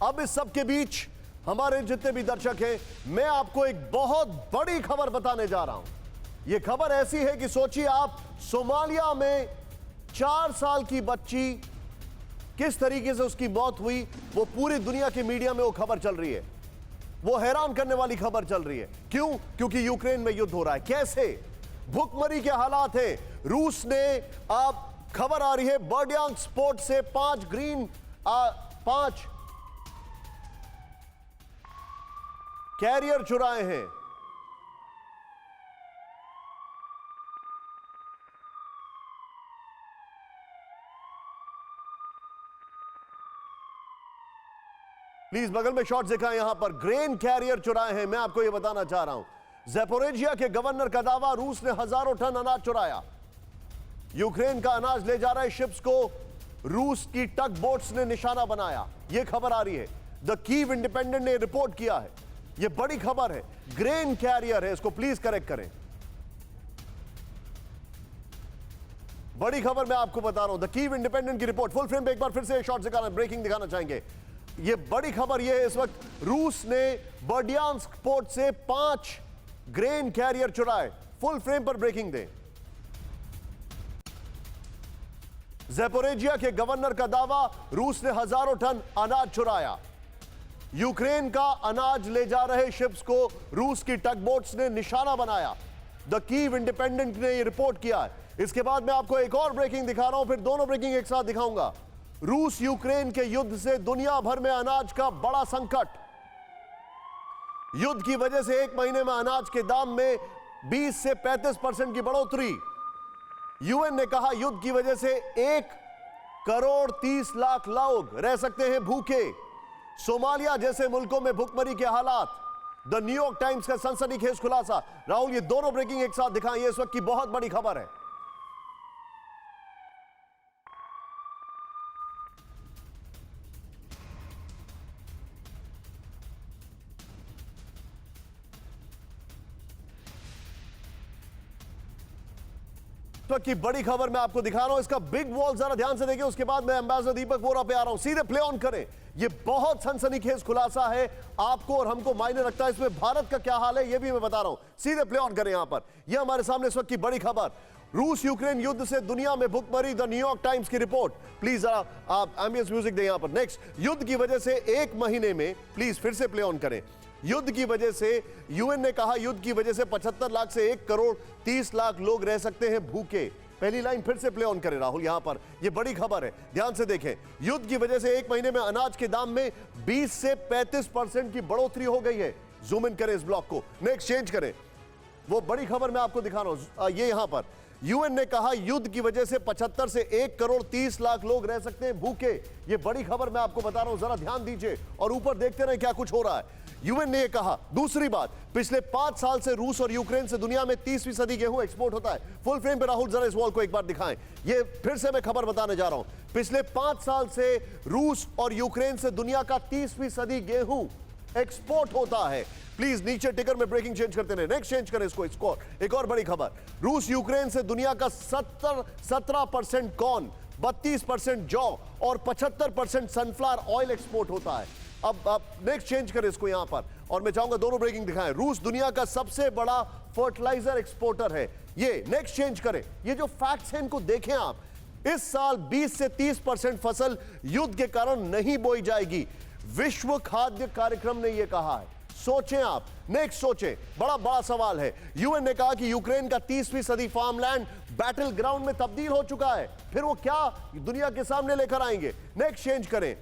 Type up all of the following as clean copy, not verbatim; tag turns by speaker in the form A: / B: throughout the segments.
A: अब इस सब के बीच हमारे जितने भी दर्शक हैं, मैं आपको एक बहुत बड़ी खबर बताने जा रहा हूं। यह खबर ऐसी है कि सोचिए आप, सोमालिया में 4 साल की बच्ची, किस तरीके से उसकी मौत हुई, वो पूरी दुनिया की मीडिया में वो खबर चल रही है। वो हैरान करने वाली खबर चल रही है। क्यों? क्योंकि यूक्रेन में युद्ध हो रहा है। कैसे? भुखमरी के हालात है। रूस ने, आप खबर आ रही है, बर्डियांस्क पोर्ट से 5 कैरियर चुराए हैं। प्लीज बगल में शॉट्स दिखाएं। यहां पर ग्रेन कैरियर चुराए हैं। मैं आपको यह बताना चाह रहा हूं, ज़ैपोरिजिया के गवर्नर का दावा, रूस ने हजारों टन अनाज चुराया। यूक्रेन का अनाज ले जा रहे शिप्स को रूस की टग बोट्स ने निशाना बनाया। यह खबर आ रही है, द कीव इंडिपेंडेंट ने रिपोर्ट किया है। यह बड़ी खबर है, ग्रेन कैरियर है। इसको प्लीज करेक्ट करें। बड़ी खबर मैं आपको बता रहा हूं, द कीव इंडिपेंडेंट की रिपोर्ट। फुल फ्रेम पे एक बार फिर से शॉट दिखाना, ब्रेकिंग दिखाना चाहेंगे। यह बड़ी खबर यह है, इस वक्त रूस ने बर्डियांस्क पोर्ट से 5 ग्रेन कैरियर चुराए। फुल फ्रेम पर ब्रेकिंग दें। ज़ैपोरिजिया के गवर्नर का दावा, रूस ने हजारों टन अनाज चुराया। यूक्रेन का अनाज ले जा रहे शिप्स को रूस की टग बोट्स ने निशाना बनाया। द कीव इंडिपेंडेंट ने यह रिपोर्ट किया है। इसके बाद मैं आपको एक और ब्रेकिंग दिखा रहा हूं, फिर दोनों ब्रेकिंग एक साथ दिखाऊंगा। रूस यूक्रेन के युद्ध से दुनिया भर में अनाज का बड़ा संकट। युद्ध की वजह से एक महीने में अनाज के दाम में 20 से 35% की बढ़ोतरी। यूएन ने कहा, युद्ध की वजह से 1 करोड़ 30 लाख लोग रह सकते हैं भूखे। सोमालिया जैसे मुल्कों में भुखमरी के हालात। द न्यूयॉर्क टाइम्स का सनसनीखेज खुलासा। राहुल, ये दोनों ब्रेकिंग एक साथ दिखाएं, ये इस वक्त की बहुत बड़ी खबर है। की बड़ी खबर मैं आपको दिखा रहा हूं। इसका बिग वॉल जरा ध्यान से देखिए। उसके बाद मैं एम्बेसडर दीपक वोरा पे आ रहा हूं। सीधे प्ले ऑन करें। यह बहुत सनसनीखेज खुलासा है, आपको और हमको मायने रखता है। इसमें भारत का क्या हाल है यह भी मैं बता रहा हूं। सीधे प्ले ऑन करें। यहां पर यह हमारे सामने इस वक्त की बड़ी खबर, रूस यूक्रेन युद्ध से दुनिया में भुखमरी, द न्यूयॉर्क टाइम्स की रिपोर्ट। प्लीज जरा आप एम्बियंस म्यूजिक दें यहां पर। नेक्स्ट, युद्ध की वजह से एक महीने में, प्लीज फिर से प्ले ऑन करें। युद्ध की वजह से, यूएन ने कहा, युद्ध की वजह से 75 लाख से 1 करोड़ 30 लाख लोग रह सकते हैं भूखे। पहली लाइन फिर से प्ले ऑन करें राहुल। यहां पर यह बड़ी खबर है, ध्यान से देखें। युद्ध की वजह से एक महीने में अनाज के दाम में 20 से 35% की बढ़ोतरी हो गई है। जूम इन करें इस ब्लॉक को। नेक्स्ट चेंज करें। वो बड़ी खबर मैं आपको दिखा रहा हूं, ये यहां पर यूएन ने कहा, युद्ध की वजह से 75 से 1 करोड़ 30 लाख लोग रह सकते हैं भूखे। यह बड़ी खबर मैं आपको बता रहा हूं, जरा ध्यान दीजिए और ऊपर देखते रहे क्या कुछ हो रहा है। यूएन ने यह कहा। दूसरी बात, पिछले 5 साल से रूस और यूक्रेन से दुनिया में 30% गेहूं एक्सपोर्ट होता है। फुल फ्रेम पे राहुल जरा इस वॉल को एक बार दिखाएं। ये फिर से मैं खबर बताने जा रहा हूं। पिछले 5 साल से रूस और यूक्रेन से दुनिया का 30% गेहूं एक्सपोर्ट होता है। प्लीज नीचे टिकर में ब्रेकिंग चेंज करते रहे। नेक्स्ट चेंज करें इसको। एक और बड़ी खबर, रूस यूक्रेन से दुनिया का 17% कॉर्न, 32% जौ और 75% सनफ्लावर ऑयल एक्सपोर्ट होता है। अब नेक्स्ट चेंज करें इसको यहां पर, और मैं चाहूंगा दोनों ब्रेकिंग दिखाएं। रूस दुनिया का सबसे बड़ा फर्टिलाइजर एक्सपोर्टर है। ये नेक्स्ट चेंज करें। ये जो फैक्ट्स हैं इनको देखें आप। इस साल 20 से 30% फसल युद्ध के कारण नहीं बोई जाएगी, विश्व खाद्य कार्यक्रम ने यह कहा है। सोचें आप। नेक्स्ट सोचें, बड़ा सवाल है। यूएन ने कहा कि यूक्रेन का 30% फार्मलैंड बैटल ग्राउंड में तब्दील हो चुका है। फिर वो क्या दुनिया के सामने लेकर आएंगे। नेक्स्ट चेंज करें।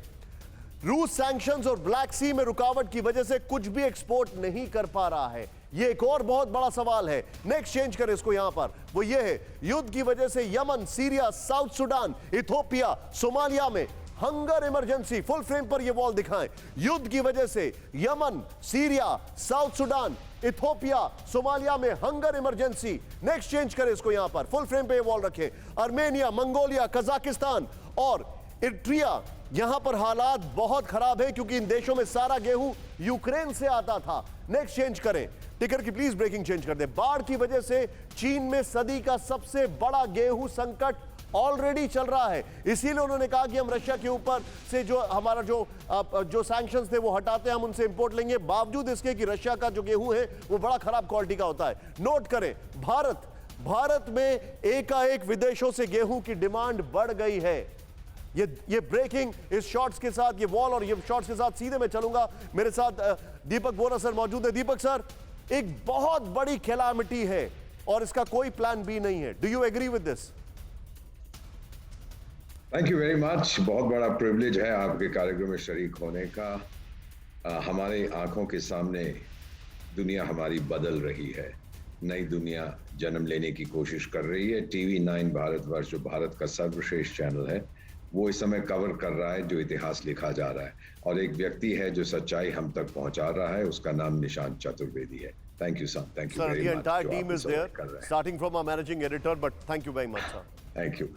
A: रूस सैंक्शंस और ब्लैक सी में रुकावट की वजह से कुछ भी एक्सपोर्ट नहीं कर पा रहा है। यह एक और बहुत बड़ा सवाल है। नेक्स्ट चेंज करें इसको यहां पर। वो ये है, युद्ध की वजह से Yemen, Syria, south Sudan, Ethiopia, Somalia में हंगर इमरजेंसी। फुल फ्रेम पर यह वॉल दिखाएं। युद्ध की वजह से Yemen, Syria, south Sudan, Ethiopia, Somalia में हंगर इमरजेंसी। नेक्स्ट चेंज करें इसको यहां पर। फुल फ्रेम पे यह वॉल रखें। अर्मेनिया, मंगोलिया, कजाकिस्तान और इरिट्रिया, यहां पर हालात बहुत खराब है क्योंकि इन देशों में सारा गेहूं यूक्रेन से आता था। नेक्स्ट चेंज करें। टिकर की प्लीज ब्रेकिंग चेंज कर दे। बाढ़ की वजह से चीन में सदी का सबसे बड़ा गेहूं संकट ऑलरेडी चल रहा है। इसीलिए उन्होंने कहा कि हम रशिया के ऊपर से जो हमारा जो सैंक्शंस थे वो हटाते हैं, हम उनसे इंपोर्ट लेंगे, बावजूद इसके कि रशिया का जो गेहूं है वो बड़ा खराब क्वालिटी का होता है। नोट करें, भारत में एकाएक विदेशों से गेहूं की डिमांड बढ़ गई है। ये ब्रेकिंग इस शॉट्स के साथ, ये वॉल और ये शॉट्स के साथ सीधे मैं चलूंगा। मेरे साथ दीपक बोरा सर मौजूद है। दीपक सर, एक बहुत बड़ी कैलामिटी है और इसका कोई प्लान बी नहीं है। Do you agree with this?
B: Thank you very much. बहुत बड़ा प्रिविलेज है आपके कार्यक्रम में शरीक होने का। हमारे आंखों के सामने दुनिया हमारी बदल रही है, नई दुनिया जन्म लेने की कोशिश कर रही है। टीवी 9 भारतवर्ष, जो भारत का सर्वश्रेष्ठ चैनल है, वो इस समय कवर कर रहा है जो इतिहास लिखा जा रहा है, और एक व्यक्ति है जो सच्चाई हम तक पहुंचा रहा है, उसका नाम निशांत चतुर्वेदी है। Thank you sir, thank you very much.
A: The entire team is there, starting from our managing editor, but thank you very much, sir.
B: Thank you.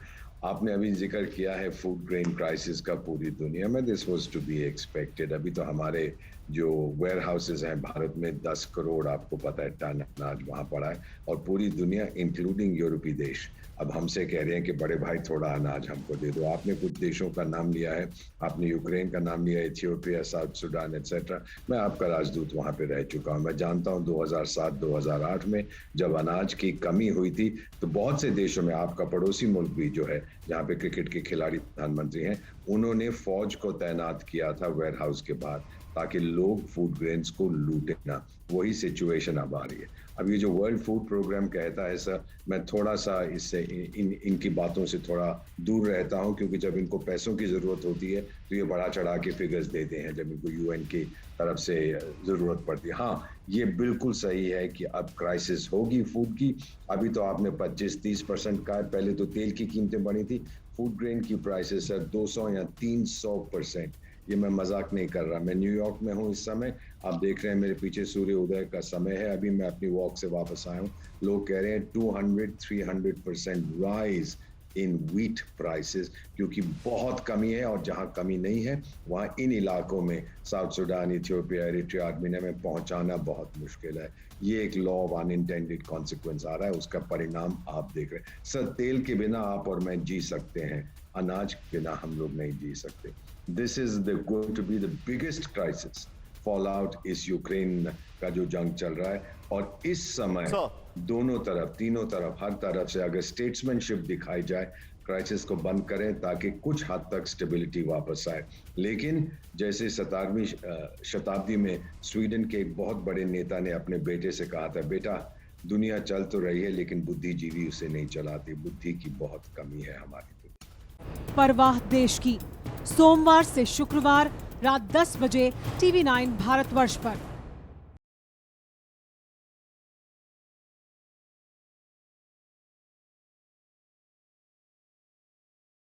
B: आपने अभी जिक्र किया है फूड ग्रेन क्राइसिस का पूरी दुनिया में। This was to be expected. अभी तो हमारे जो वेयर हाउसेज हैं भारत में 10 करोड़ आपको पता है टन अनाज वहाँ पड़ा है, और पूरी दुनिया इंक्लूडिंग यूरोपीय देश अब हमसे कह रहे हैं कि बड़े भाई थोड़ा अनाज हमको दे दो। आपने कुछ देशों का नाम लिया है, आपने यूक्रेन का नाम लिया, इथियोपिया, साउथ सुडान एटसेट्रा। मैं आपका राजदूत वहाँ पे रह चुका हूँ। मैं जानता हूँ 2007-2008 में जब अनाज की कमी हुई थी तो बहुत से देशों में, आपका पड़ोसी मुल्क भी जो है जहाँ पे क्रिकेट के खिलाड़ी प्रधानमंत्री हैं, उन्होंने फौज को तैनात किया था वेयर हाउस के बाहर ताकि लोग फूड ग्रेन्स को लूटे ना। वही सिचुएशन अब आ रही है। अब ये जो वर्ल्ड फूड प्रोग्राम कहता है सर, मैं थोड़ा सा इससे इनकी बातों से थोड़ा दूर रहता हूं, क्योंकि जब इनको पैसों की ज़रूरत होती है तो ये बढ़ा चढ़ा के फिगर्स देते हैं जब इनको यूएन की तरफ से ज़रूरत पड़ती है। हाँ, ये बिल्कुल सही है कि अब क्राइसिस होगी फूड की। अभी तो आपने 25-30% का, पहले तो तेल की कीमतें बढ़ी थी, फूड ग्रेन की प्राइसेस सर 200 या 300%। ये मैं मजाक नहीं कर रहा। मैं न्यूयॉर्क में हूँ इस समय, आप देख रहे हैं मेरे पीछे सूर्य उदय का समय है। अभी मैं अपनी वॉक से वापस आया हूँ। लोग कह रहे हैं 200-300% राइज इन व्हीट प्राइसेस, क्योंकि बहुत कमी है, और जहाँ कमी नहीं है वहाँ इन इलाकों में south Sudan, Ethiopia, Eritrea, Armenia में पहुँचाना बहुत मुश्किल है। ये एक लॉ ऑफ अनइंटेंडेड कॉन्सिक्वेंस आ रहा है, उसका परिणाम आप देख रहे हैं। सर, तेल के बिना आप और मैं जी सकते हैं, अनाज के बिना हम लोग नहीं जी सकते। This is going to be the biggest crisis. Fallout इस यूक्रेन का जो जंग चल रहा है, और इस समय दोनों तरफ, तीनों तरफ, हर तरफ से अगर स्टेट्समैनशिप दिखाई जाए, क्राइसिस को बंद करें ताकि कुछ हद तक स्टेबिलिटी वापस आए। लेकिन जैसे 17वीं शताब्दी में स्वीडन के एक बहुत बड़े नेता ने अपने बेटे से कहा था, बेटा दुनिया चल तो रही है लेकिन बुद्धिजीवी उसे नहीं चलाती। बुद्धि की बहुत कमी है हमारी दुनिया।
C: परवाह देश की, सोमवार से शुक्रवार रात 10 बजे टीवी 9 भारतवर्ष पर।